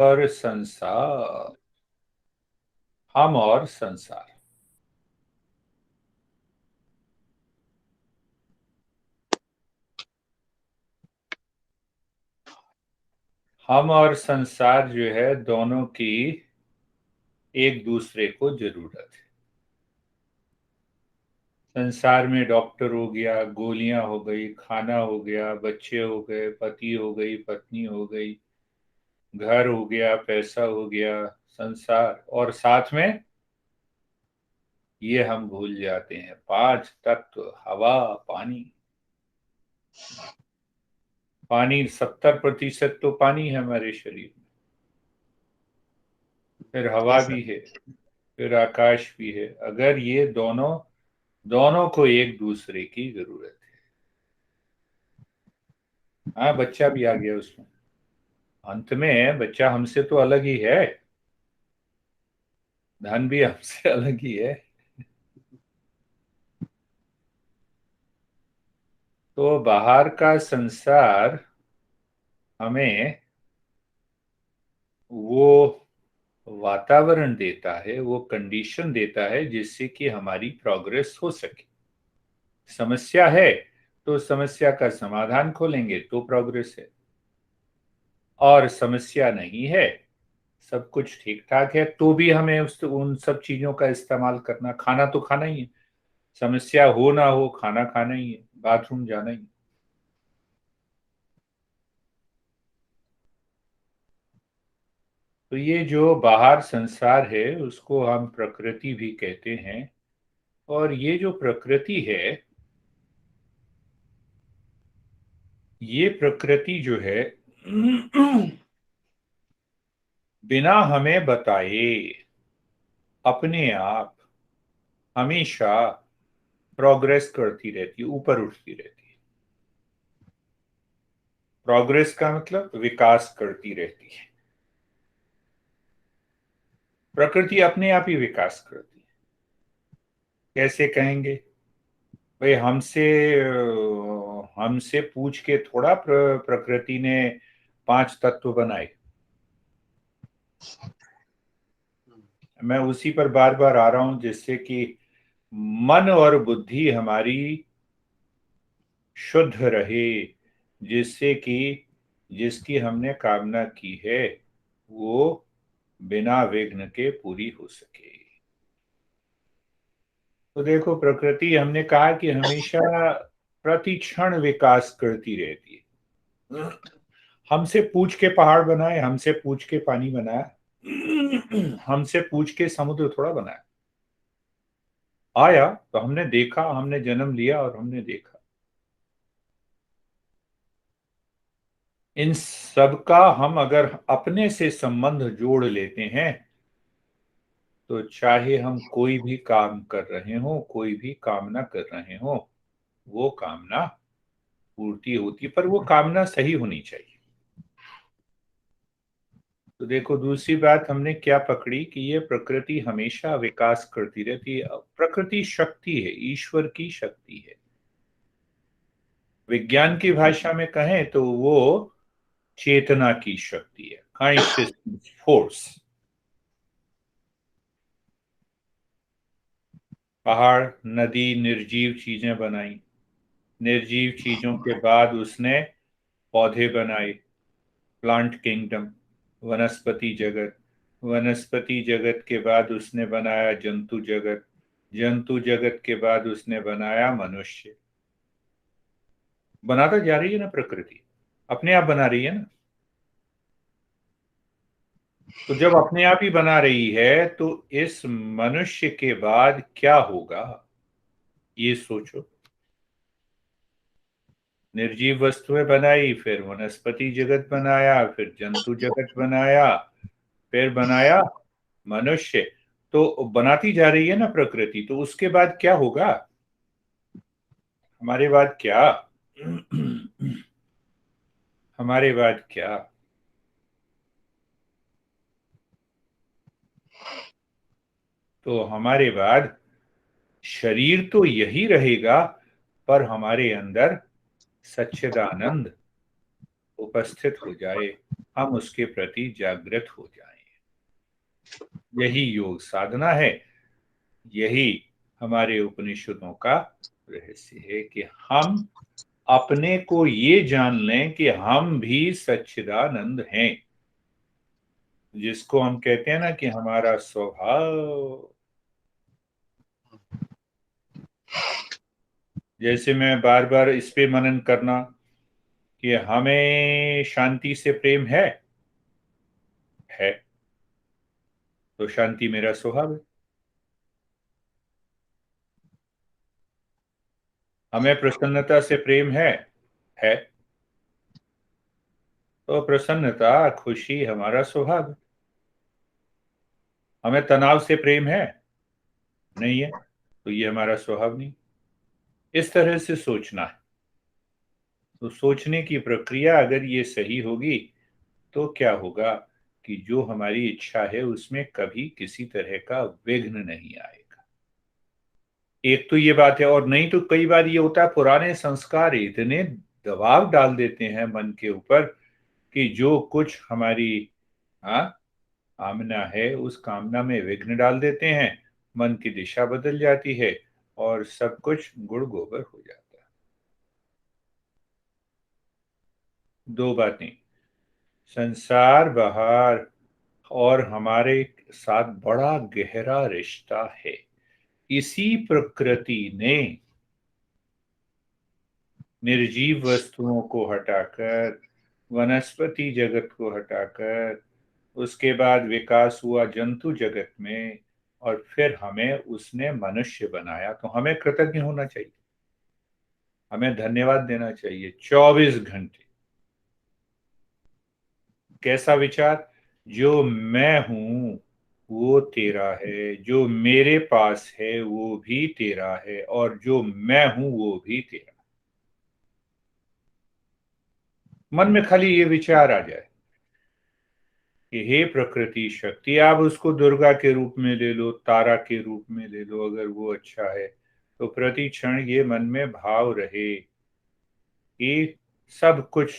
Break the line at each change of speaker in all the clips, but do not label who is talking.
और संसार। हम और संसार। हम और संसार जो है दोनों की एक दूसरे को जरूरत है। संसार में डॉक्टर हो गया, गोलियां हो गई, खाना हो गया, बच्चे हो गए, पति हो गई, पत्नी हो गई, घर हो गया, पैसा हो गया, संसार। और साथ में ये हम भूल जाते हैं, पांच तत्व, हवा, पानी। पानी 70% तो पानी है हमारे शरीर में। फिर
जी
हवा
सर।
भी है, फिर आकाश भी है। अगर ये दोनों दोनों को एक दूसरे की जरूरत है। हाँ, बच्चा भी आ गया उसमें। अंत में बच्चा हमसे तो अलग ही है, धन भी हमसे अलग ही है। तो बाहर का संसार हमें वो वातावरण देता है, वो कंडीशन देता है जिससे कि हमारी प्रोग्रेस हो सके। समस्या है तो समस्या का समाधान खोलेंगे तो प्रोग्रेस है। और समस्या नहीं है, सब कुछ ठीक ठाक है, तो भी हमें उन सब चीजों का इस्तेमाल करना। खाना तो खाना ही है, समस्या हो ना हो, खाना खाना ही है, बाथरूम जाना ही है। तो ये जो बाहर संसार है उसको हम प्रकृति भी कहते हैं। और ये जो प्रकृति है, ये प्रकृति जो है बिना हमें बताए अपने आप हमेशा प्रोग्रेस करती रहती है, ऊपर उठती रहती है। प्रोग्रेस का मतलब विकास करती रहती है। प्रकृति अपने आप ही विकास करती है। कैसे कहेंगे भाई? हमसे पूछ के थोड़ा प्रकृति ने पांच तत्व बनाए। मैं उसी पर बार बार आ रहा हूं, जिससे कि मन और बुद्धि हमारी शुद्ध रहे, जिससे कि जिसकी हमने कामना की है वो बिना विघ्न के पूरी हो सके। तो देखो, प्रकृति हमने कहा कि हमेशा प्रति क्षण विकास करती रहती है। हमसे पूछ के पहाड़ बनाए, हमसे पूछ के पानी बनाया, हमसे पूछ के समुद्र थोड़ा बनाया। आया तो हमने देखा, हमने जन्म लिया और हमने देखा। इन सब का हम अगर अपने से संबंध जोड़ लेते हैं तो चाहे हम कोई भी काम कर रहे हो, कोई भी कामना कर रहे हो, वो कामना पूर्ति होती है, पर वो कामना सही होनी चाहिए। तो देखो, दूसरी बात हमने क्या पकड़ी कि ये प्रकृति हमेशा विकास करती रहती है। प्रकृति शक्ति है, ईश्वर की शक्ति है। विज्ञान की भाषा में कहें तो वो चेतना की शक्ति है, कॉन्शियसनेस फोर्स। पहाड़, नदी, निर्जीव चीजें बनाई। निर्जीव चीजों के बाद उसने पौधे बनाए, प्लांट किंगडम, वनस्पति जगत। वनस्पति जगत के बाद उसने बनाया जंतु जगत। जंतु जगत के बाद उसने बनाया मनुष्य। बनाता जा रही है ना प्रकृति, अपने आप बना रही है ना। तो जब अपने आप ही बना रही है तो इस मनुष्य के बाद क्या होगा, ये सोचो। निर्जीव वस्तुएं बनाई, फिर वनस्पति जगत बनाया, फिर जंतु जगत बनाया, फिर बनाया मनुष्य। तो बनाती जा रही है ना प्रकृति, तो उसके बाद क्या होगा? हमारे बाद क्या? हमारे बाद क्या? तो हमारे बाद शरीर तो यही रहेगा, पर हमारे अंदर सच्चिदानंद, उपस्थित हो जाए, हम उसके प्रति जागृत हो जाएं। यही योग साधना है। यही हमारे उपनिषदों का रहस्य है कि हम अपने को ये जान लें कि हम भी सच्चिदानंद हैं, जिसको हम कहते हैं ना कि हमारा स्वभाव। जैसे मैं बार बार इस पे मनन करना कि हमें शांति से प्रेम है तो शांति मेरा स्वभाव है। हमें प्रसन्नता से प्रेम है तो प्रसन्नता खुशी हमारा स्वभाव है। हमें तनाव से प्रेम है नहीं है तो ये हमारा स्वभाव नहीं। इस तरह से सोचना है। तो सोचने की प्रक्रिया अगर ये सही होगी तो क्या होगा कि जो हमारी इच्छा है उसमें कभी किसी तरह का विघ्न नहीं आएगा। एक तो ये बात है, और नहीं तो कई बार ये होता है पुराने संस्कार इतने दबाव डाल देते हैं मन के ऊपर कि जो कुछ हमारी हाँ कामना है उस कामना में विघ्न डाल देते हैं। मन की दिशा बदल जाती है और सब कुछ गुड़ गोबर हो जाता है। दो बातें, संसार बाहर और हमारे साथ बड़ा गहरा रिश्ता है। इसी प्रकृति ने निर्जीव वस्तुओं को हटाकर, वनस्पति जगत को हटाकर, उसके बाद विकास हुआ जंतु जगत में, और फिर हमें उसने मनुष्य बनाया। तो हमें कृतज्ञ होना चाहिए, हमें धन्यवाद देना चाहिए 24 घंटे। कैसा विचार? जो मैं हूं वो तेरा है, जो मेरे पास है वो भी तेरा है, और जो मैं हूं वो भी तेरा। मन में खाली ये विचार आ जाए कि हे प्रकृति शक्ति, आप उसको दुर्गा के रूप में ले लो, तारा के रूप में ले लो, अगर वो अच्छा है तो प्रति क्षण ये मन में भाव रहे कि सब कुछ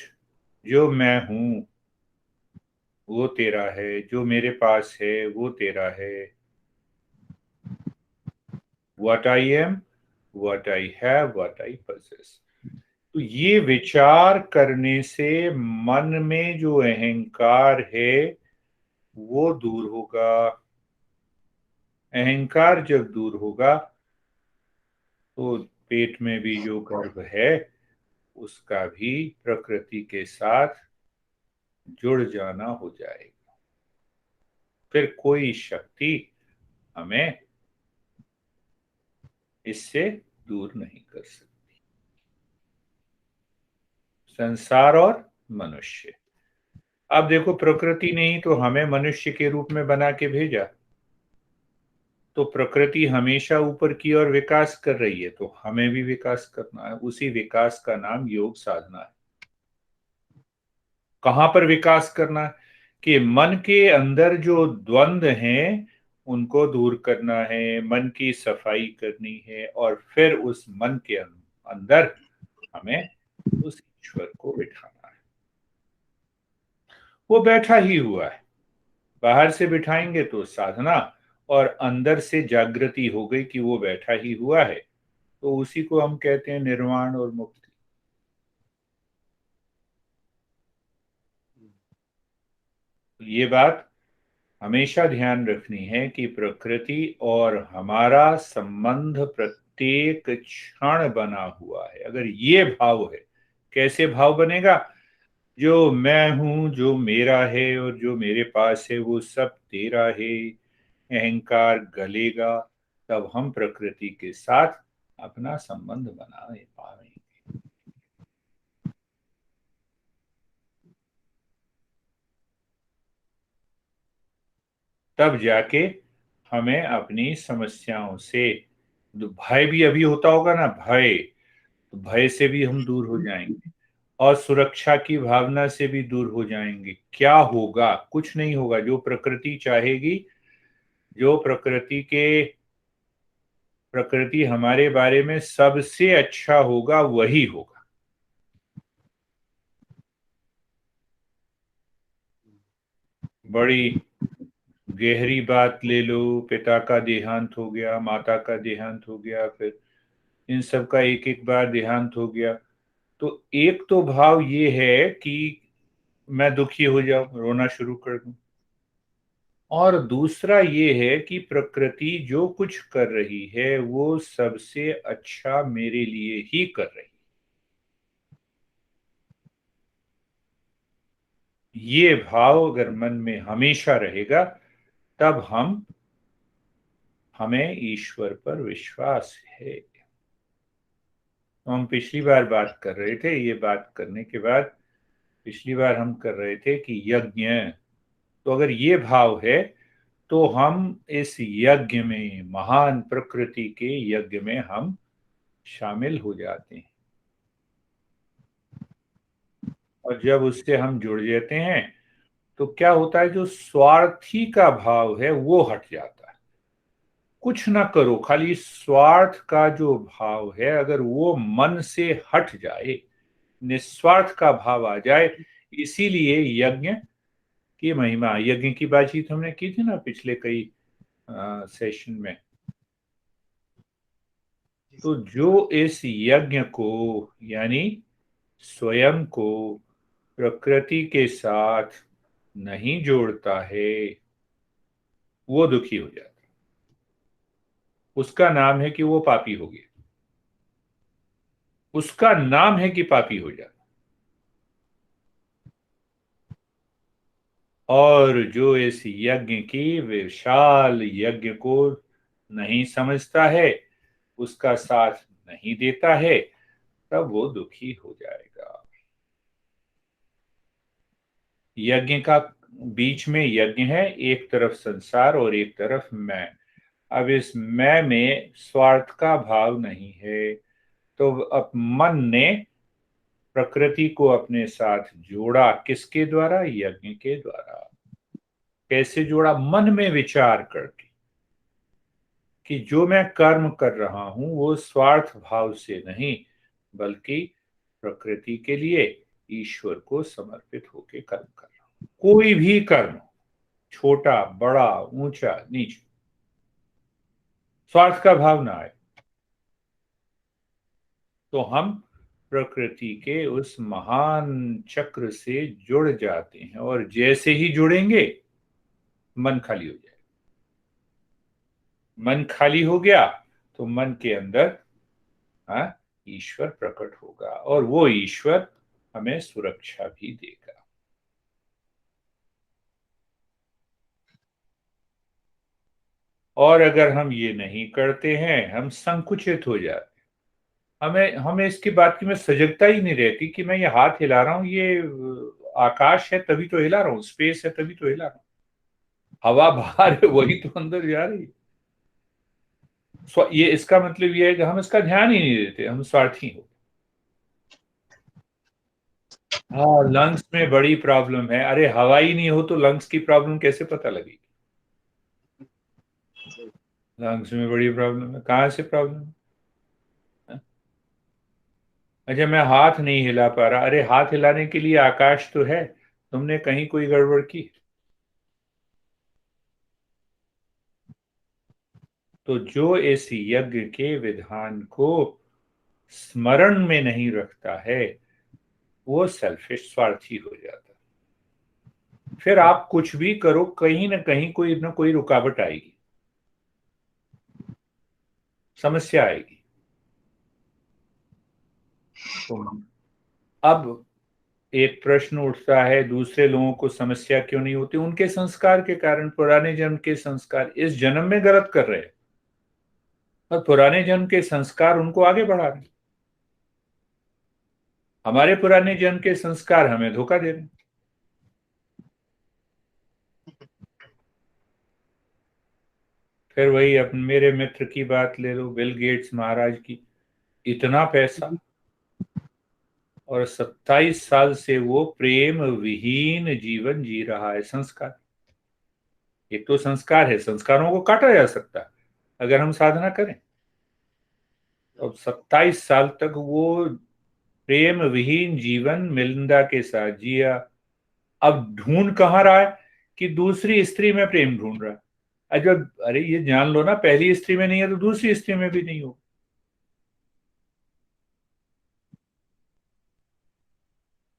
जो मैं हूं वो तेरा है, जो मेरे पास है वो तेरा है। What I am, what I have, what I possess। तो ये विचार करने से मन में जो अहंकार है वो दूर होगा। अहंकार जब दूर होगा तो पेट में भी जो गर्भ है उसका भी प्रकृति के साथ जुड़ जाना हो जाएगा। फिर कोई शक्ति हमें इससे दूर नहीं कर सकती। संसार और मनुष्य। अब देखो, प्रकृति ने ही तो हमें मनुष्य के रूप में बना के भेजा। तो प्रकृति हमेशा ऊपर की ओर विकास कर रही है तो हमें भी विकास करना है। उसी विकास का नाम योग साधना है। कहां पर विकास करना है? कि मन के अंदर जो द्वंद्व हैं उनको दूर करना है, मन की सफाई करनी है, और फिर उस मन के अंदर हमें उस ईश्वर को बिठाना है। वो बैठा ही हुआ है। बाहर से बिठाएंगे तो साधना, और अंदर से जागृति हो गई कि वो बैठा ही हुआ है, तो उसी को हम कहते हैं निर्वाण और मुक्ति। तो ये बात हमेशा ध्यान रखनी है कि प्रकृति और हमारा संबंध प्रत्येक क्षण बना हुआ है। अगर ये भाव है, कैसे भाव बनेगा? जो मैं हूं, जो मेरा है और जो मेरे पास है वो सब तेरा है, अहंकार गलेगा। तब हम प्रकृति के साथ अपना संबंध बना पाएंगे। तब जाके हमें अपनी समस्याओं से, भय भी अभी होता होगा ना, भय, तो भय से भी हम दूर हो जाएंगे, और सुरक्षा की भावना से भी दूर हो जाएंगे। क्या होगा? कुछ नहीं होगा। जो प्रकृति चाहेगी, जो प्रकृति हमारे बारे में सबसे अच्छा होगा वही होगा। बड़ी गहरी बात ले लो, पिता का देहांत हो गया, माता का देहांत हो गया, फिर इन सब का एक एक बार देहांत हो गया, तो एक तो भाव ये है कि मैं दुखी हो जाऊं, रोना शुरू कर दूं। और दूसरा ये है कि प्रकृति जो कुछ कर रही है वो सबसे अच्छा मेरे लिए ही कर रही है। ये भाव अगर मन में हमेशा रहेगा, तब हमें ईश्वर पर विश्वास है। तो हम पिछली बार बात कर रहे थे, ये बात करने के बाद पिछली बार हम कर रहे थे कि यज्ञ, तो अगर ये भाव है तो हम इस यज्ञ में, महान प्रकृति के यज्ञ में हम शामिल हो जाते हैं। और जब उससे हम जुड़ जाते हैं तो क्या होता है, जो स्वार्थी का भाव है वो हट जाता है। कुछ ना करो, खाली स्वार्थ का जो भाव है अगर वो मन से हट जाए, निस्वार्थ का भाव आ जाए। इसीलिए यज्ञ की महिमा, यज्ञ की बातचीत हमने की थी ना पिछले कई सेशन में। तो जो इस यज्ञ को, यानी स्वयं को प्रकृति के साथ नहीं जोड़ता है, वो दुखी हो जाता है। उसका नाम है कि वो पापी हो गया, उसका नाम है कि पापी हो जाता। और जो इस यज्ञ की, विशाल यज्ञ को नहीं समझता है, उसका साथ नहीं देता है, तब वो दुखी हो जाएगा। यज्ञ का, बीच में यज्ञ है, एक तरफ संसार और एक तरफ मैं। अब इस मैं में स्वार्थ का भाव नहीं है, तो अब मन ने प्रकृति को अपने साथ जोड़ा, किसके द्वारा? यज्ञ के द्वारा। कैसे जोड़ा? मन में विचार करके कि जो मैं कर्म कर रहा हूं वो स्वार्थ भाव से नहीं, बल्कि प्रकृति के लिए, ईश्वर को समर्पित होकर कर्म कर रहा हूं। कोई भी कर्म, छोटा बड़ा ऊंचा नीचा, स्वार्थ का भाव ना आए, तो हम प्रकृति के उस महान चक्र से जुड़ जाते हैं। और जैसे ही जुड़ेंगे, मन खाली हो जाए। मन खाली हो गया तो मन के अंदर, हाँ, ईश्वर प्रकट होगा, और वो ईश्वर हमें सुरक्षा भी देगा। और अगर हम ये नहीं करते हैं, हम संकुचित हो जाते, हमें हमें इसकी बात की में सजगता ही नहीं रहती कि मैं ये हाथ हिला रहा हूं, ये आकाश है तभी तो हिला रहा हूं, स्पेस है तभी तो हिला रहा हूं, हवा बाहर है वही तो अंदर जा रही है। ये इसका मतलब ये है कि हम इसका ध्यान ही नहीं देते, हम स्वार्थी हो। हाँ, लंग्स में बड़ी प्रॉब्लम है। अरे हवा ही नहीं हो तो लंग्स की प्रॉब्लम कैसे पता लगेगी? लंग्स में बड़ी प्रॉब्लम है, कहाँ से प्रॉब्लम है? अच्छा, मैं हाथ नहीं हिला पा रहा, अरे हाथ हिलाने के लिए आकाश तो है, तुमने कहीं कोई गड़बड़ की? तो जो इस यज्ञ के विधान को स्मरण में नहीं रखता है, वो सेल्फिश, स्वार्थी हो जाता है। फिर आप कुछ भी करो, कहीं ना कहीं कोई ना कोई रुकावट आएगी, समस्या आएगी। तो अब एक प्रश्न उठता है, दूसरे लोगों को समस्या क्यों नहीं होती? उनके संस्कार के कारण, पुराने जन्म के संस्कार इस जन्म में गलत कर रहे हैं, और पुराने जन्म के संस्कार उनको आगे बढ़ा रहे हैं। हमारे पुराने जन्म के संस्कार हमें धोखा दे रहे हैं। फिर वही, अब मेरे मित्र की बात ले लो, बिल गेट्स महाराज की, इतना पैसा, और 27 साल से वो प्रेम विहीन जीवन जी रहा है। संस्कार, एक तो संस्कार है, संस्कारों को काटा जा सकता है अगर हम साधना करें। अब 27 साल तक वो प्रेम विहीन जीवन मिलिंदा के साथ जिया। अब ढूंढ कहाँ रहा है कि दूसरी स्त्री में प्रेम ढूंढ रहा है। जब अरे ये जान लो ना, पहली स्त्री में नहीं है तो दूसरी स्त्री में भी नहीं हो।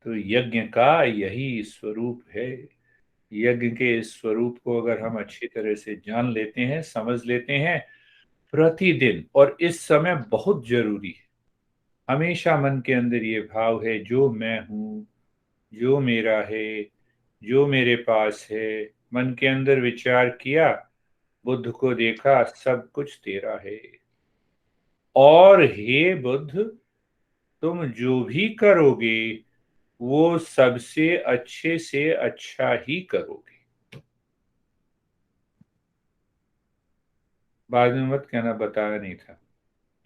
तो यज्ञ का यही स्वरूप है। यज्ञ के इस स्वरूप को अगर हम अच्छी तरह से जान लेते हैं, समझ लेते हैं प्रतिदिन, और इस समय बहुत जरूरी है, हमेशा मन के अंदर ये भाव है, जो मैं हूं, जो मेरा है, जो मेरे पास है। मन के अंदर विचार किया, बुद्ध को देखा, सब कुछ तेरा है। और हे बुद्ध, तुम जो भी करोगे वो सबसे अच्छे से अच्छा ही करोगे। बाद में मत कहना बताया नहीं था,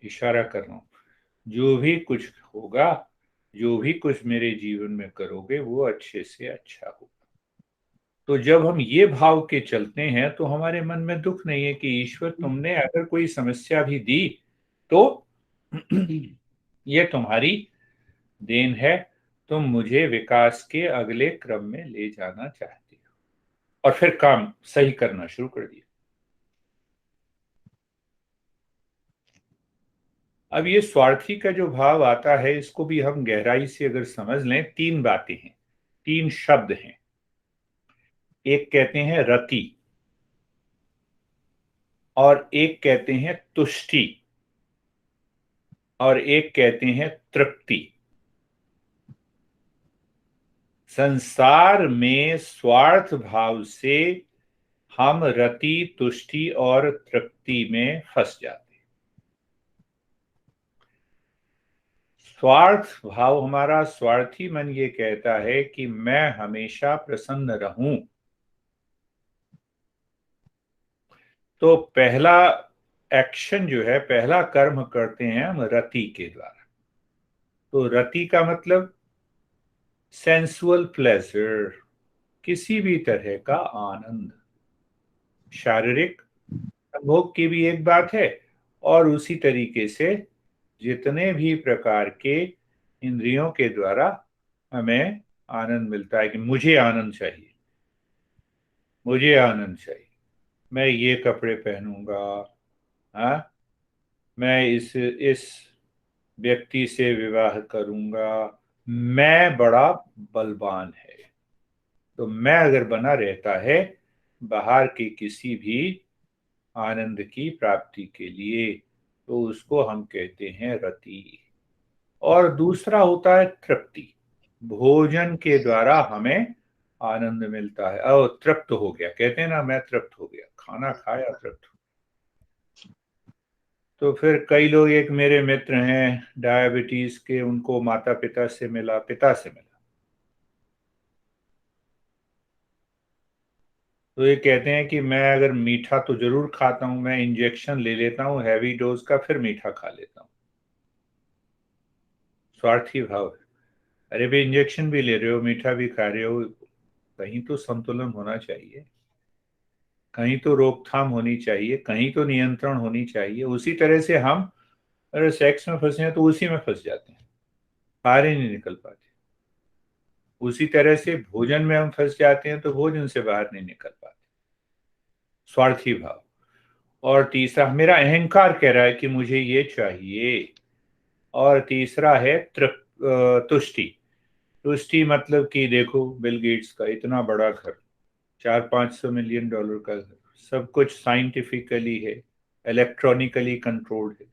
इशारा कर रहा हूं। जो भी कुछ होगा, जो भी कुछ मेरे जीवन में करोगे वो अच्छे से अच्छा होगा। तो जब हम ये भाव के चलते हैं तो हमारे मन में दुख नहीं है कि ईश्वर तुमने अगर कोई समस्या भी दी तो ये तुम्हारी देन है, तुम मुझे विकास के अगले क्रम में ले जाना चाहती हो। और फिर काम सही करना शुरू कर दिया। अब ये स्वार्थी का जो भाव आता है, इसको भी हम गहराई से अगर समझ लें, तीन बातें हैं, तीन शब्द हैं। एक कहते हैं रति, और एक कहते हैं तुष्टि, और एक कहते हैं तृप्ति। संसार में स्वार्थ भाव से हम रति, तुष्टि और तृप्ति में फंस जाते हैं। स्वार्थ भाव, हमारा स्वार्थी मन ये कहता है कि मैं हमेशा प्रसन्न रहूं। तो पहला एक्शन जो है, पहला कर्म करते हैं हम रति के द्वारा। तो रति का मतलब सेंसुअल प्लेजर, किसी भी तरह का आनंद। शारीरिक भोग की भी एक बात है, और उसी तरीके से जितने भी प्रकार के इंद्रियों के द्वारा हमें आनंद मिलता है कि मुझे आनंद चाहिए, मुझे आनंद चाहिए, मैं ये कपड़े पहनूंगा, हाँ, मैं इस व्यक्ति से विवाह करूंगा, मैं बड़ा बलवान है। तो मैं अगर बना रहता है बाहर के किसी भी आनंद की प्राप्ति के लिए, तो उसको हम कहते हैं रति। और दूसरा होता है तृप्ति, भोजन के द्वारा हमें आनंद मिलता है। और तृप्त हो गया, कहते हैं ना, मैं तृप्त हो गया, खाना खाया तृप्त। तो फिर कई लोग, एक मेरे मित्र हैं डायबिटीज के, उनको माता पिता से मिला, पिता से मिला, तो ये कहते हैं कि मैं अगर मीठा तो जरूर खाता हूं, मैं इंजेक्शन ले लेता हूं हैवी डोज का, फिर मीठा खा लेता हूं। स्वार्थी भाव है। अरे भाई, इंजेक्शन भी ले रहे हो, मीठा भी खा रहे हो, कहीं तो संतुलन होना चाहिए, कहीं तो रोकथाम होनी चाहिए, कहीं तो नियंत्रण होनी चाहिए। उसी तरह से हम अगर सेक्स में फंसे हैं तो उसी में फंस जाते हैं, बाहर ही नहीं निकल पाते। उसी तरह से भोजन में हम फंस जाते हैं तो भोजन से बाहर नहीं निकल पाते। स्वार्थी भाव। और तीसरा, मेरा अहंकार कह रहा है कि मुझे ये चाहिए। और तीसरा है तुष्टि। तुष्टि मतलब कि देखो, बिल गेट्स का इतना बड़ा घर, 400-500 मिलियन डॉलर का घर, सब कुछ साइंटिफिकली है, इलेक्ट्रॉनिकली कंट्रोल्ड है।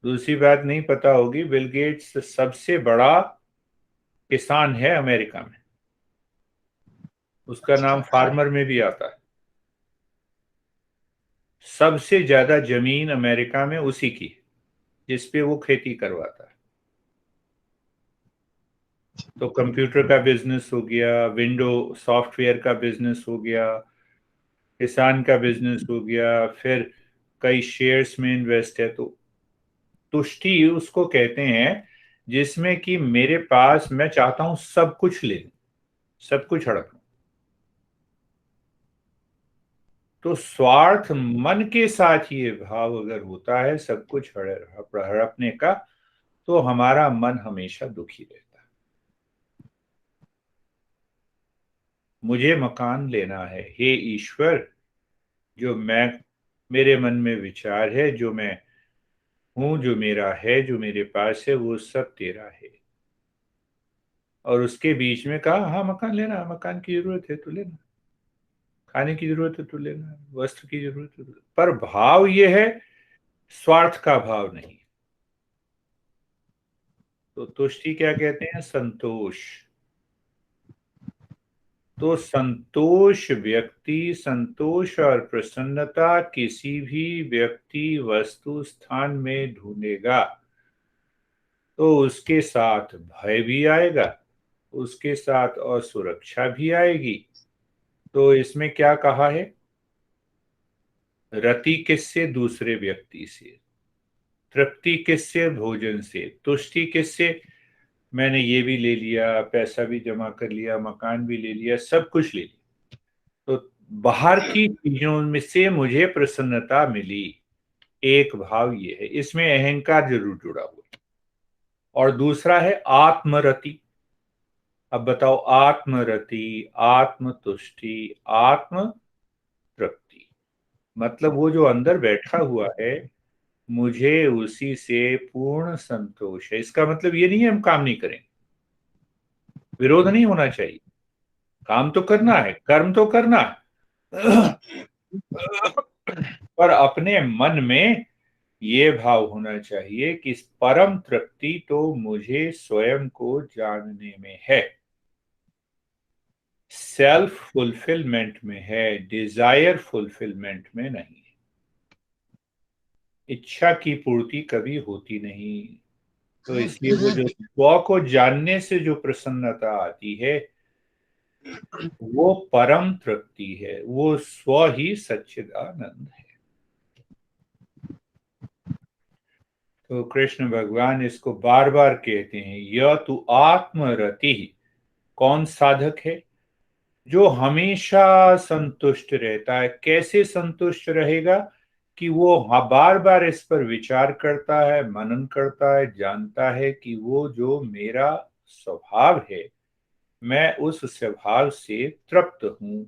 दूसरी बात नहीं पता होगी, बिल गेट्स सबसे बड़ा किसान है अमेरिका में, उसका नाम फार्मर में भी आता है। सबसे ज्यादा जमीन अमेरिका में उसी की है, जिसपे वो खेती करवाता है। तो कंप्यूटर का बिजनेस हो गया, विंडो सॉफ्टवेयर का बिजनेस हो गया, किसान का बिजनेस हो गया, फिर कई शेयर्स में इन्वेस्ट है। तो तुष्टि उसको कहते हैं जिसमें कि मेरे पास, मैं चाहता हूं सब कुछ ले लूं, सब कुछ हड़प लूं। तो स्वार्थ मन के साथ ये भाव अगर होता है सब कुछ हड़पने का, तो हमारा मन हमेशा दुखी रहता है। मुझे मकान लेना है। हे ईश्वर, जो मैं, मेरे मन में विचार है, जो मैं हूं, जो मेरा है, जो मेरे पास है, वो सब तेरा है। और उसके बीच में कहा, हाँ मकान लेना, मकान की जरूरत है तो लेना, खाने की जरूरत है तो लेना, वस्त्र की जरूरत है तो लेना। पर भाव ये है, स्वार्थ का भाव नहीं। तो तुष्टि क्या कहते हैं? संतोष। तो संतोष, व्यक्ति संतोष और प्रसन्नता किसी भी व्यक्ति, वस्तु, स्थान में ढूंढेगा तो उसके साथ भय भी आएगा, उसके साथ असुरक्षा भी आएगी। तो इसमें क्या कहा है? रति किससे? दूसरे व्यक्ति से। तृप्ति किससे? भोजन से। तुष्टि किससे? मैंने ये भी ले लिया, पैसा भी जमा कर लिया, मकान भी ले लिया, सब कुछ ले लिया, तो बाहर की चीजों में से मुझे प्रसन्नता मिली। एक भाव ये है, इसमें अहंकार जरूर जुड़ा हुआ है। और दूसरा है आत्मरति। अब बताओ, आत्मरति, आत्मतुष्टि, आत्म तृप्ति, मतलब वो जो अंदर बैठा हुआ है, मुझे उसी से पूर्ण संतोष है। इसका मतलब ये नहीं है हम काम नहीं करें, विरोध नहीं होना चाहिए, काम तो करना है, कर्म तो करना है। पर अपने मन में ये भाव होना चाहिए कि परम तृप्ति तो मुझे स्वयं को जानने में है, सेल्फ फुलफिलमेंट में है, डिजायर फुलफिलमेंट में नहीं। इच्छा की पूर्ति कभी होती नहीं। तो इसलिए वो जो स्व को जानने से जो प्रसन्नता आती है, वो परम तृप्ति है, वो स्व ही सच्चिदानंद है। तो कृष्ण भगवान इसको बार बार कहते हैं, यह तू आत्मरति। कौन साधक है? जो हमेशा संतुष्ट रहता है। कैसे संतुष्ट रहेगा? कि वो बार बार इस पर विचार करता है, मनन करता है, जानता है कि वो जो मेरा स्वभाव है, मैं उस स्वभाव से तृप्त हूं।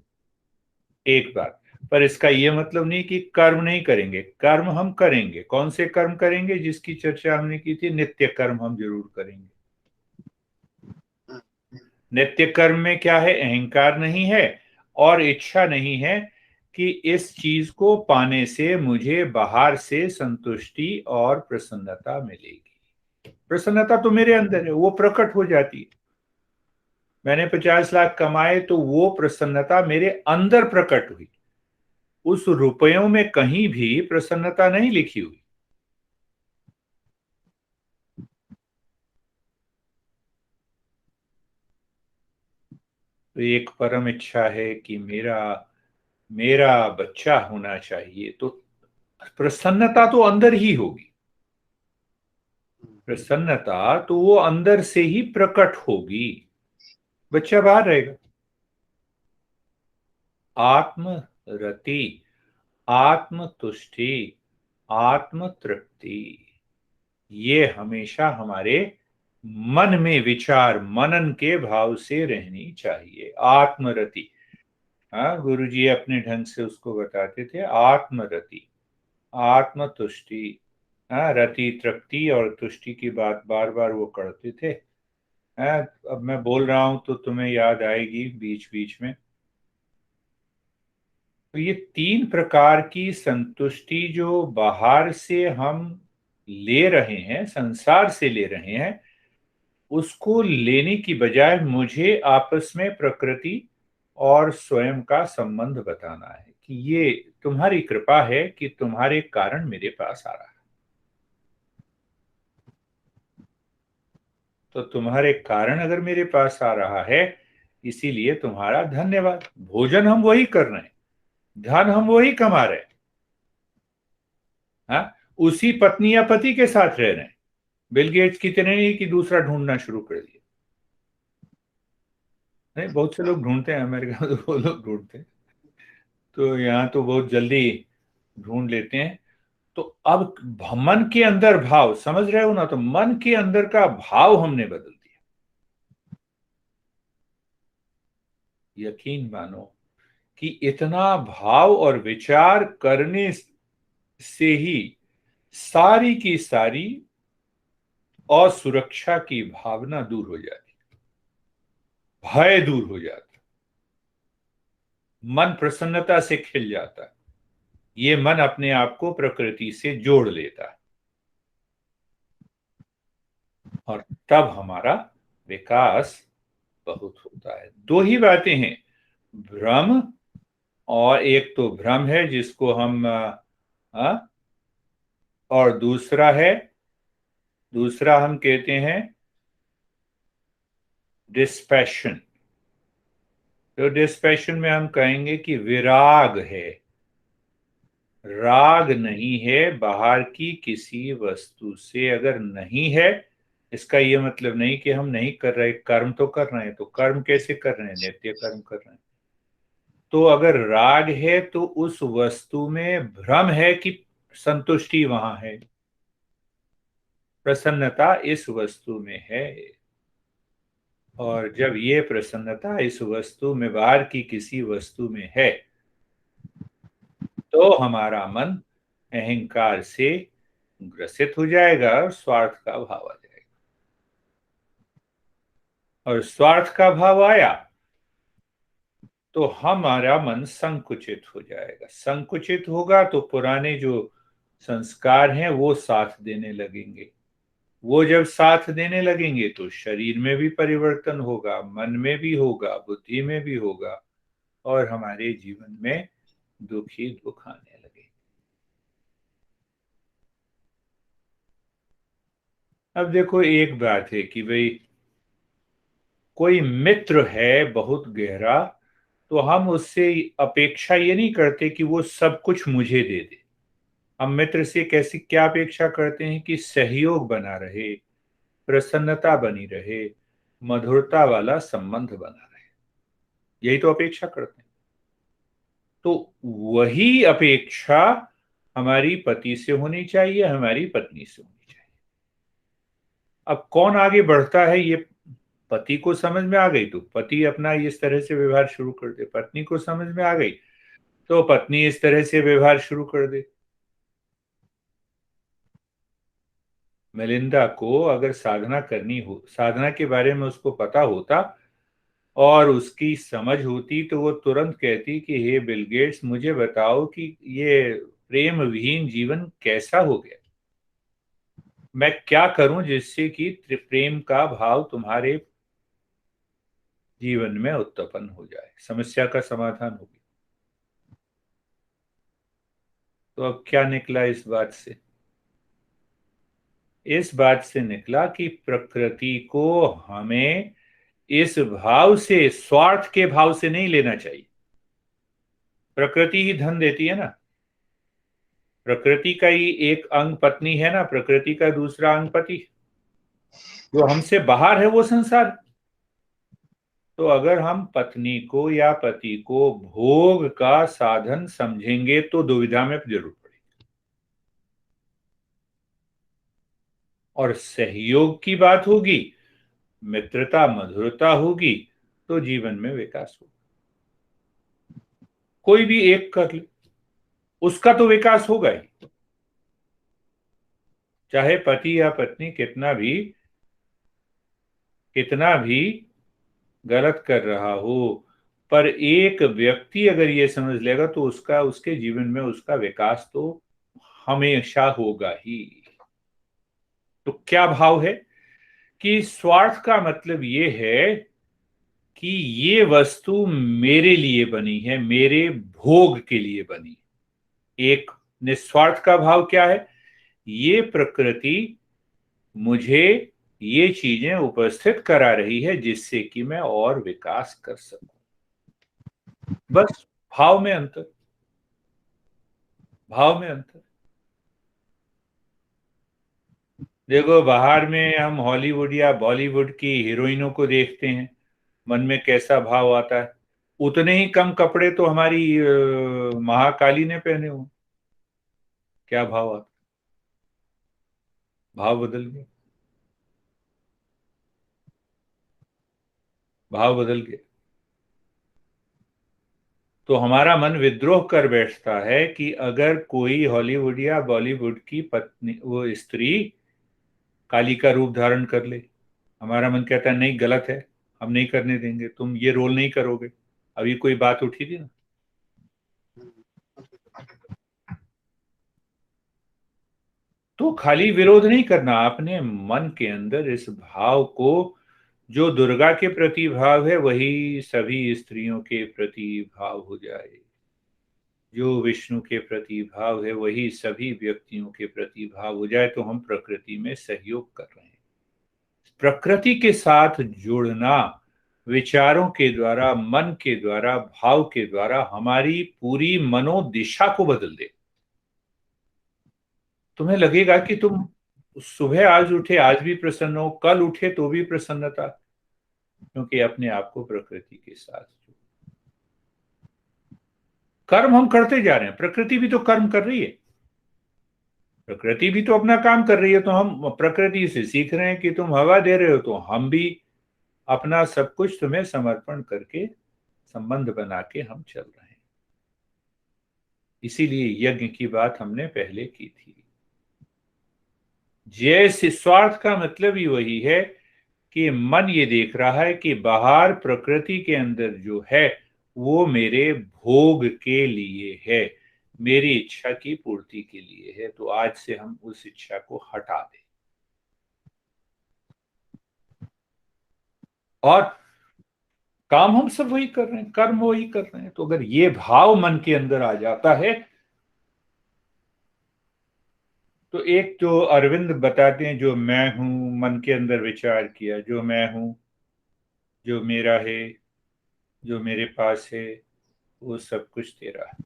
एक बात, पर इसका यह मतलब नहीं कि कर्म नहीं करेंगे। कर्म हम करेंगे। कौन से कर्म करेंगे? जिसकी चर्चा हमने की थी, नित्य कर्म हम जरूर करेंगे। नित्य कर्म में क्या है? अहंकार नहीं है और इच्छा नहीं है कि इस चीज को पाने से मुझे बाहर से संतुष्टि और प्रसन्नता मिलेगी। प्रसन्नता तो मेरे अंदर है, वो प्रकट हो जाती है। मैंने 50 लाख कमाए तो वो प्रसन्नता मेरे अंदर प्रकट हुई। उस रुपयों में कहीं भी प्रसन्नता नहीं लिखी हुई। तो एक परम इच्छा है कि मेरा मेरा बच्चा होना चाहिए, तो प्रसन्नता तो अंदर ही होगी। प्रसन्नता तो वो अंदर से ही प्रकट होगी, बच्चा बाहर रहेगा। आत्म रति, आत्म तुष्टि, आत्म तृप्ति, ये हमेशा हमारे मन में विचार, मनन के भाव से रहनी चाहिए। आत्मरति, हाँ, गुरु जी अपने ढंग से उसको बताते थे, आत्मरति, आत्म तुष्टि। हाँ, रति, तृप्ति और तुष्टि की बात बार बार वो करते थे। हाँ, अब मैं बोल रहा हूं तो तुम्हें याद आएगी बीच बीच में। तो ये तीन प्रकार की संतुष्टि जो बाहर से हम ले रहे हैं, संसार से ले रहे हैं, उसको लेने की बजाय मुझे आपस में प्रकृति और स्वयं का संबंध बताना है कि ये तुम्हारी कृपा है कि तुम्हारे कारण मेरे पास आ रहा है। तो तुम्हारे कारण अगर मेरे पास आ रहा है, इसीलिए तुम्हारा धन्यवाद। भोजन हम वही कर रहे हैं, धन हम वही कमा रहे हैं। हाँ, उसी पत्नी या पति के साथ रह रहे हैं। बिल गेट्स की तरह नहीं कि दूसरा ढूंढना शुरू कर दिया। नहीं, बहुत से लोग ढूंढते हैं, अमेरिका में तो वो लोग ढूंढते हैं, तो यहाँ तो बहुत जल्दी ढूंढ लेते हैं। तो अब मन के अंदर भाव, समझ रहे हो ना? तो मन के अंदर का भाव हमने बदल दिया। यकीन मानो कि इतना भाव और विचार करने से ही सारी की सारी असुरक्षा की भावना दूर हो जाती, भय दूर हो जाता, मन प्रसन्नता से खिल जाता है। ये मन अपने आप को प्रकृति से जोड़ लेता है और तब हमारा विकास बहुत होता है। दो ही बातें हैं, भ्रम, और एक तो भ्रम है जिसको हम और दूसरा हम कहते हैं डिस्पैशन। तो डिस्पैशन में हम कहेंगे कि विराग है, राग नहीं है। बाहर की किसी वस्तु से अगर नहीं है, इसका यह मतलब नहीं कि हम नहीं कर रहे, कर्म तो कर रहे हैं। तो कर्म कैसे कर रहे हैं? नित्य कर्म कर रहे हैं। तो अगर राग है तो उस वस्तु में भ्रम है कि संतुष्टि वहां है, प्रसन्नता इस वस्तु में है। और जब ये प्रसन्नता इस वस्तु में, बाहर की किसी वस्तु में है, तो हमारा मन अहंकार से ग्रसित हो जाएगा और स्वार्थ का भाव आ जाएगा। और स्वार्थ का भाव आया तो हमारा मन संकुचित हो जाएगा। संकुचित होगा तो पुराने जो संस्कार हैं वो साथ देने लगेंगे। वो जब साथ देने लगेंगे तो शरीर में भी परिवर्तन होगा, मन में भी होगा, बुद्धि में भी होगा, और हमारे जीवन में दुख ही दुख आने लगे। अब देखो, एक बात है कि भाई कोई मित्र है बहुत गहरा, तो हम उससे अपेक्षा ये नहीं करते कि वो सब कुछ मुझे दे दे। हम मित्र से कैसी क्या अपेक्षा करते हैं कि सहयोग बना रहे, प्रसन्नता बनी रहे, मधुरता वाला संबंध बना रहे। यही तो अपेक्षा करते हैं। तो वही अपेक्षा हमारी पति से होनी चाहिए, हमारी पत्नी से होनी चाहिए। अब कौन आगे बढ़ता है, ये पति को समझ में आ गई तो पति अपना इस तरह से व्यवहार शुरू कर दे, पत्नी को समझ में आ गई तो पत्नी इस तरह से व्यवहार शुरू कर दे। मेलिंदा को अगर साधना करनी हो, साधना के बारे में उसको पता होता और उसकी समझ होती, तो वो तुरंत कहती कि हे बिल गेट्स, मुझे बताओ कि ये प्रेम विहीन जीवन कैसा हो गया। मैं क्या करूं जिससे कि प्रेम का भाव तुम्हारे जीवन में उत्पन्न हो जाए, समस्या का समाधान हो गया। तो अब क्या निकला इस बात से? इस बात से निकला कि प्रकृति को हमें इस भाव से, स्वार्थ के भाव से नहीं लेना चाहिए। प्रकृति ही धन देती है ना। प्रकृति का ही एक अंग पत्नी है ना, प्रकृति का दूसरा अंग पति। जो हमसे बाहर है वो संसार। तो अगर हम पत्नी को या पति को भोग का साधन समझेंगे तो दुविधा में जरूर पड़ेगी। और सहयोग की बात होगी, मित्रता मधुरता होगी, तो जीवन में विकास होगा। कोई भी एक कर ले, उसका तो विकास होगा ही। चाहे पति या पत्नी कितना भी गलत कर रहा हो, पर एक व्यक्ति अगर ये समझ लेगा तो उसका, उसके जीवन में उसका विकास तो हमेशा होगा ही। तो क्या भाव है कि स्वार्थ का मतलब ये है कि ये वस्तु मेरे लिए बनी है, मेरे भोग के लिए बनी। एक निस्वार्थ का भाव क्या है? ये प्रकृति मुझे ये चीजें उपस्थित करा रही है जिससे कि मैं और विकास कर सकूं। बस भाव में अंतर, भाव में अंतर। देखो, बाहर में हम हॉलीवुड या बॉलीवुड की हीरोइनों को देखते हैं, मन में कैसा भाव आता है। उतने ही कम कपड़े तो हमारी महाकाली ने पहने हुए, क्या भाव आता? भाव बदल गया, भाव बदल गया। तो हमारा मन विद्रोह कर बैठता है कि अगर कोई हॉलीवुड या बॉलीवुड की पत्नी, वो स्त्री काली का रूप धारण कर ले, हमारा मन कहता है नहीं, गलत है, हम नहीं करने देंगे, तुम ये रोल नहीं करोगे। अभी कोई बात उठी थी ना। तो खाली विरोध नहीं करना, अपने मन के अंदर इस भाव को, जो दुर्गा के प्रति भाव है वही सभी स्त्रियों के प्रति भाव हो जाए, जो विष्णु के प्रति भाव है वही सभी व्यक्तियों के प्रति भाव हो जाए, तो हम प्रकृति में सहयोग कर रहे हैं। प्रकृति के साथ जुड़ना विचारों के द्वारा, मन के द्वारा, भाव के द्वारा हमारी पूरी मनोदिशा को बदल दे। तुम्हें लगेगा कि तुम सुबह आज उठे आज भी प्रसन्न हो, कल उठे तो भी प्रसन्नता, क्योंकि अपने आप को प्रकृति के साथ कर्म हम करते जा रहे हैं। प्रकृति भी तो कर्म कर रही है, प्रकृति भी तो अपना काम कर रही है। तो हम प्रकृति से सीख रहे हैं कि तुम हवा दे रहे हो, तो हम भी अपना सब कुछ तुम्हें समर्पण करके संबंध बना के हम चल रहे हैं। इसीलिए यज्ञ की बात हमने पहले की थी। जैसे स्वार्थ का मतलब ही वही है कि मन ये देख रहा है कि बाहर प्रकृति के अंदर जो है वो मेरे भोग के लिए है, मेरी इच्छा की पूर्ति के लिए है, तो आज से हम उस इच्छा को हटा दें। और काम हम सब वही कर रहे हैं, कर्म वही कर रहे हैं। तो अगर ये भाव मन के अंदर आ जाता है, तो एक जो अरविंद बताते हैं, जो मैं हूं, मन के अंदर विचार किया, जो मैं हूं, जो मेरा है, जो मेरे पास है, वो सब कुछ तेरा है,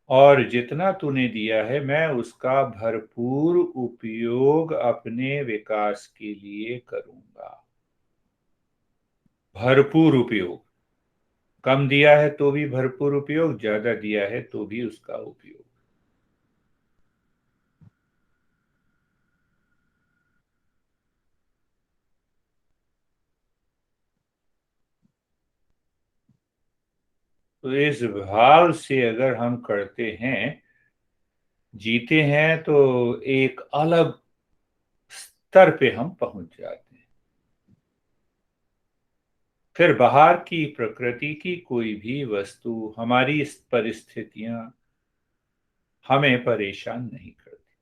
और जितना तूने दिया है मैं उसका भरपूर उपयोग अपने विकास के लिए करूंगा। भरपूर उपयोग, कम दिया है तो भी भरपूर उपयोग, ज्यादा दिया है तो भी उसका उपयोग। तो इस भाव से अगर हम करते हैं, जीते हैं, तो एक अलग स्तर पे हम पहुंच जाते हैं। फिर बाहर की प्रकृति की कोई भी वस्तु, हमारी इस परिस्थितियां हमें परेशान नहीं करती।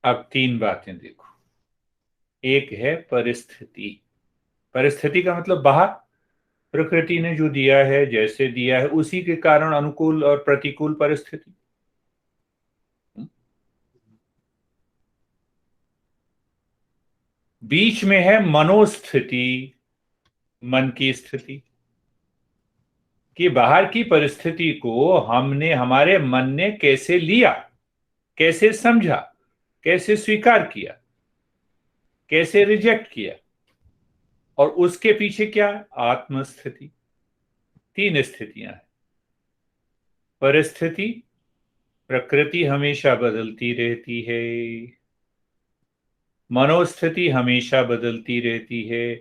अब तीन बातें देखो। एक है परिस्थिति। परिस्थिति का मतलब बाहर प्रकृति ने जो दिया है, जैसे दिया है, उसी के कारण अनुकूल और प्रतिकूल परिस्थिति। बीच में है मनोस्थिति, मन की स्थिति, कि बाहर की परिस्थिति को हमने, हमारे मन ने कैसे लिया, कैसे समझा, कैसे स्वीकार किया, कैसे रिजेक्ट किया। और उसके पीछे क्या, आत्मस्थिति। तीन स्थितियां हैं। परिस्थिति, प्रकृति हमेशा बदलती रहती है। मनोस्थिति हमेशा बदलती रहती है।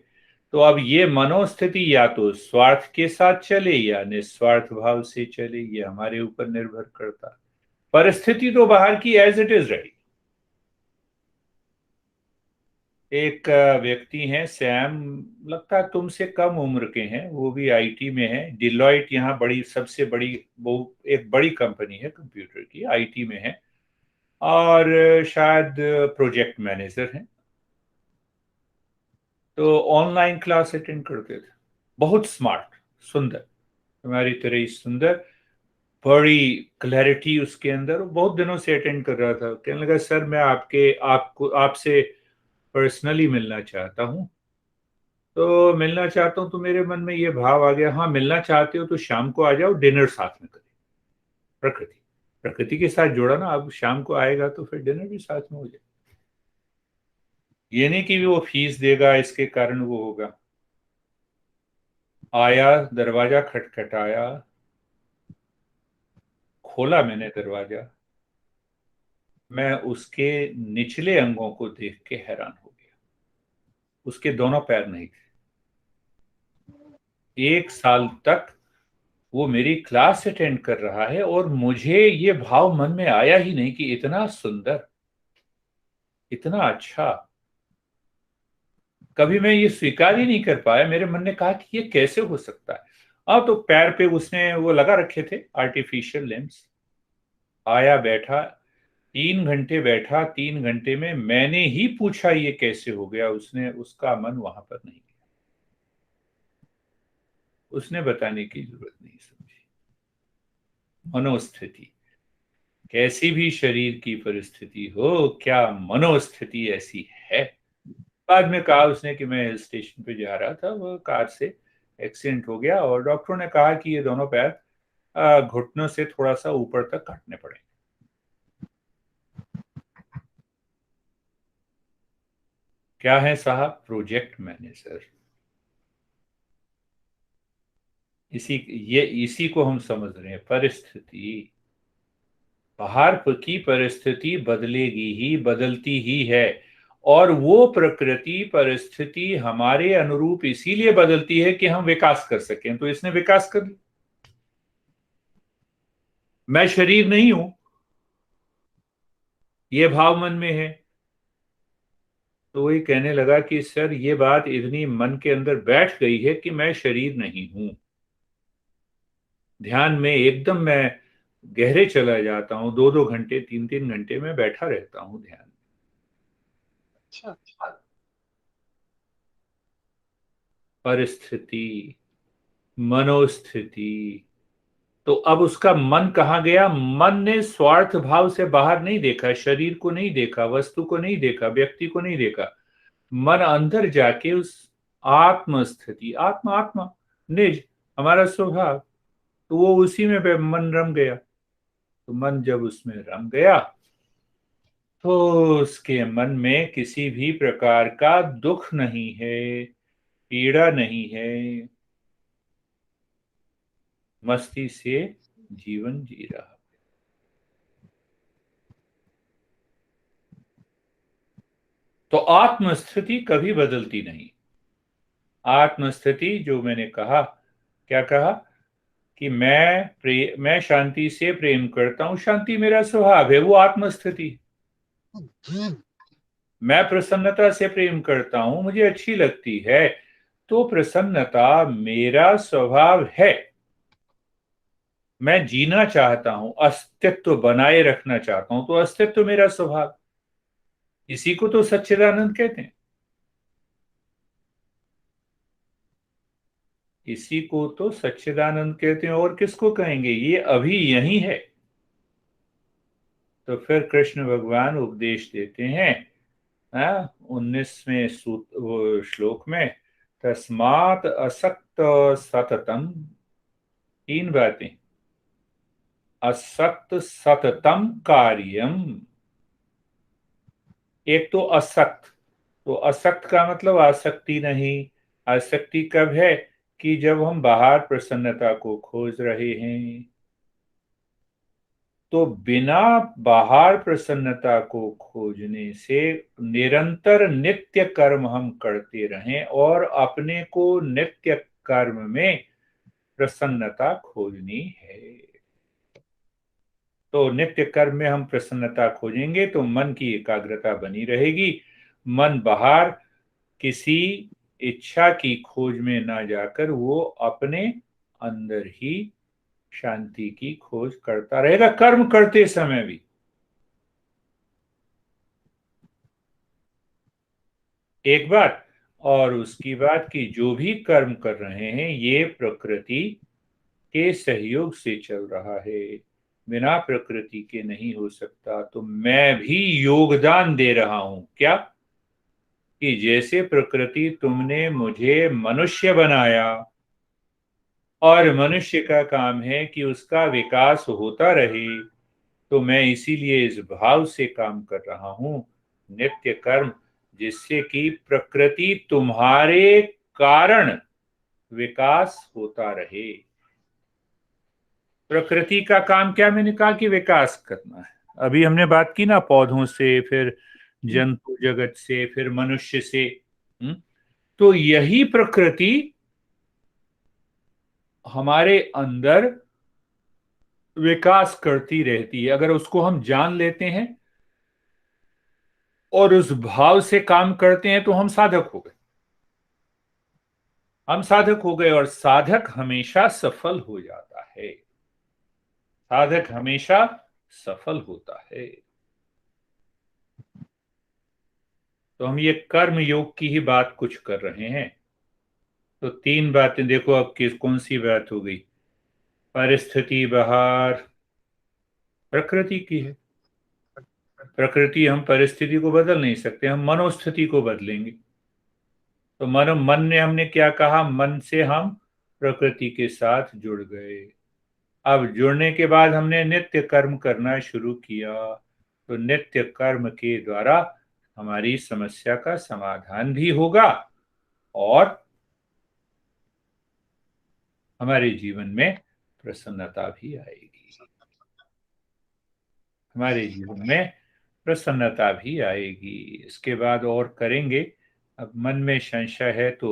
तो अब ये मनोस्थिति या तो स्वार्थ के साथ चले या निस्वार्थ भाव से चले, ये हमारे ऊपर निर्भर करता है। परिस्थिति तो बाहर की एज इट इज रही। एक व्यक्ति हैं सैम, लगता है तुमसे कम उम्र के हैं, वो भी आईटी में है। डिलॉयट यहाँ बड़ी, सबसे बड़ी, वो एक बड़ी कंपनी है कंप्यूटर की, आईटी में है। और शायद प्रोजेक्ट मैनेजर हैं। तो ऑनलाइन क्लास अटेंड करते थे। बहुत स्मार्ट, सुंदर, तुम्हारी तरह ही सुंदर, बड़ी क्लैरिटी उसके अंदर। वो बहुत दिनों से अटेंड कर रहा था। कहने लगा सर मैं आपको आपसे पर्सनली मिलना चाहता हूँ। तो मिलना चाहता हूँ, तो मेरे मन में ये भाव आ गया, हाँ मिलना चाहते हो तो शाम को आ जाओ, डिनर साथ में करें। प्रकृति, प्रकृति के साथ जोड़ा ना, अब शाम को आएगा तो फिर डिनर भी साथ में हो जाए। ये नहीं कि वो फीस देगा इसके कारण वो होगा। आया, दरवाजा खटखटाया, खोला मैंने दरवाजा। मैं उसके निचले अंगों को देख के हैरान हो गया। उसके दोनों पैर नहीं थे। 1 साल तक वो मेरी क्लास अटेंड कर रहा है और मुझे ये भाव मन में आया ही नहीं कि इतना सुंदर, इतना अच्छा। कभी मैं ये स्वीकार ही नहीं कर पाया। मेरे मन ने कहा कि ये कैसे हो सकता है। हाँ, तो पैर पे उसने वो लगा रखे थे आर्टिफिशियल लिम्स। आया, बैठा, 3 घंटे बैठा। 3 घंटे में मैंने ही पूछा ये कैसे हो गया, उसने, उसका मन वहां पर नहीं गया। उसने बताने की जरूरत नहीं समझी। मनोस्थिति, कैसी भी शरीर की परिस्थिति हो, क्या मनोस्थिति ऐसी है। बाद में कहा उसने कि मैं हिल स्टेशन पे जा रहा था, वो कार से एक्सीडेंट हो गया और डॉक्टरों ने कहा कि ये दोनों पैर घुटनों से थोड़ा सा ऊपर तक काटने पड़े। क्या है साहब? Project manager. इसी ये इसी को हम समझ रहे हैं, परिस्थिति। बाहर की परिस्थिति बदलेगी ही, बदलती ही है। और वो प्रकृति परिस्थिति हमारे अनुरूप इसीलिए बदलती है कि हम विकास कर सकें। तो इसने विकास कर लिया। मैं शरीर नहीं हूं, ये भाव मन में है। तो वही कहने लगा कि सर ये बात इतनी मन के अंदर बैठ गई है कि मैं शरीर नहीं हूं। ध्यान में एकदम मैं गहरे चला जाता हूँ। 2-2 घंटे, 3-3 घंटे में बैठा रहता हूँ ध्यान।
अच्छा।
परिस्थिति, मनोस्थिति। तो अब उसका मन कहाँ गया? मन ने स्वार्थ भाव से बाहर नहीं देखा, शरीर को नहीं देखा, वस्तु को नहीं देखा, व्यक्ति को नहीं देखा। मन अंदर जाके उस आत्म स्थिति, आत्मा, आत्मा, निज, हमारा स्वभाव, तो वो उसी में मन रम गया। तो मन जब उसमें रम गया तो उसके मन में किसी भी प्रकार का दुख नहीं है, पीड़ा नहीं है। मस्ती से जीवन जी रहा। तो आत्मस्थिति कभी बदलती नहीं। आत्मस्थिति जो मैंने कहा, क्या कहा कि मैं शांति से प्रेम करता हूं, शांति मेरा स्वभाव है, वो आत्मस्थिति। मैं प्रसन्नता से प्रेम करता हूं, मुझे अच्छी लगती है, तो प्रसन्नता मेरा स्वभाव है। मैं जीना चाहता हूं, अस्तित्व बनाए रखना चाहता हूं, तो अस्तित्व मेरा स्वभाव। इसी को तो सच्चिदानंद कहते हैं। इसी को तो सच्चिदानंद कहते हैं। और किसको कहेंगे? ये अभी यही है। तो फिर कृष्ण भगवान उपदेश देते हैं, 19वें वो श्लोक में, तस्मात् असक्त सततम। 3 बातें। असक्त सततम कार्यम। एक तो असक्त। तो असक्त का मतलब आसक्ति नहीं। आसक्ति कब है? कि जब हम बाहर प्रसन्नता को खोज रहे हैं। तो बिना बाहर प्रसन्नता को खोजने से निरंतर नित्य कर्म हम करते रहें और अपने को नित्य कर्म में प्रसन्नता खोजनी है। तो नित्य कर्म में हम प्रसन्नता खोजेंगे तो मन की एकाग्रता बनी रहेगी। मन बाहर किसी इच्छा की खोज में ना जाकर वो अपने अंदर ही शांति की खोज करता रहेगा, कर्म करते समय भी। एक बात। और उसकी बात कि जो भी कर्म कर रहे हैं ये प्रकृति के सहयोग से चल रहा है, बिना प्रकृति के नहीं हो सकता। तो मैं भी योगदान दे रहा हूं। क्या? कि जैसे प्रकृति तुमने मुझे मनुष्य बनाया और मनुष्य का काम है कि उसका विकास होता रहे, तो मैं इसीलिए इस भाव से काम कर रहा हूं, नित्य कर्म, जिससे कि प्रकृति तुम्हारे कारण विकास होता रहे। प्रकृति का काम क्या? मैंने कहा कि विकास करना है। अभी हमने बात की ना, पौधों से, फिर जंतु जगत से, फिर मनुष्य से। हम्म? तो यही प्रकृति हमारे अंदर विकास करती रहती है। अगर उसको हम जान लेते हैं और उस भाव से काम करते हैं तो हम साधक हो गए। हम साधक हो गए, और साधक हमेशा सफल हो जाता है। साधक हमेशा सफल होता है। तो हम ये कर्म योग की ही बात कुछ कर रहे हैं। तो तीन बातें देखो, अब किस कौन सी बात हो गई। परिस्थिति बाहर प्रकृति की है। प्रकृति, हम परिस्थिति को बदल नहीं सकते, हम मनोस्थिति को बदलेंगे। तो मन ने हमने क्या कहा, मन से हम प्रकृति के साथ जुड़ गए। अब जुड़ने के बाद हमने नित्य कर्म करना शुरू किया। तो नित्य कर्म के द्वारा हमारी समस्या का समाधान भी होगा, और हमारे जीवन में प्रसन्नता भी आएगी। हमारे जीवन में प्रसन्नता भी आएगी। इसके बाद और करेंगे। अब मन में संशय है तो